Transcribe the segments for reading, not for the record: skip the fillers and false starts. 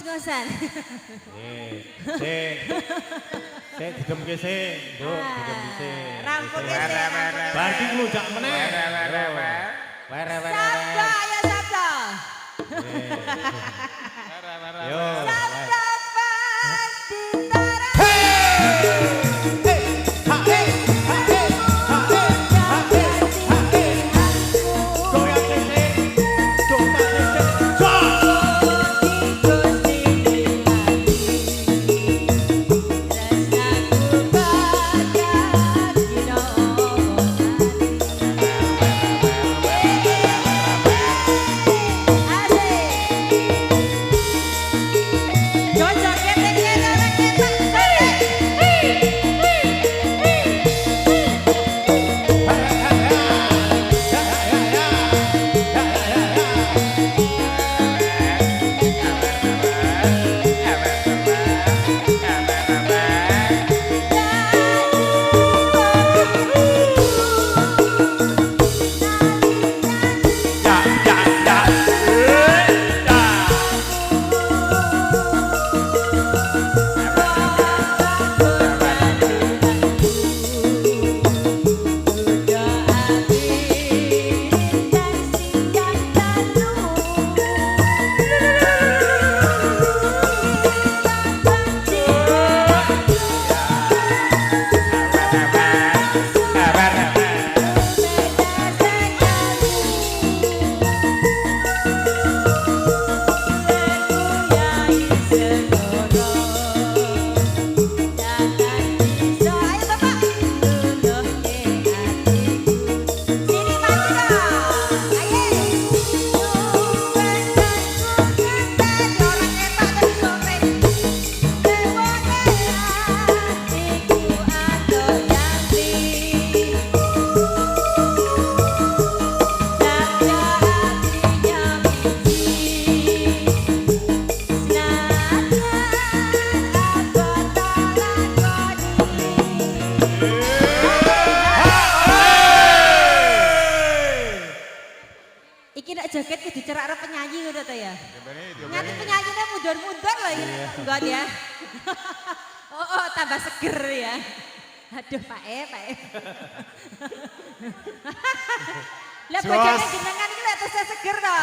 ngos-ngosan. Sik. Sik didemke sik, Nduk, didemke sik. Rampung sik. Bar iki nglunjak meneh. Sabda ayo sabda. Yo. Sabda Panditara. Iki nek joget kudu cerak karo penyanyi ngono ta ya. Nganti penyanyine mundur-mundur lho iki nggon ya. Oh, tambah seger ya. Aduh Pak Pak Lah bojone jenengan iki lek tesih seger to.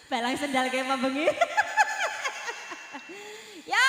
Balang sendal kayak membengi. Ya,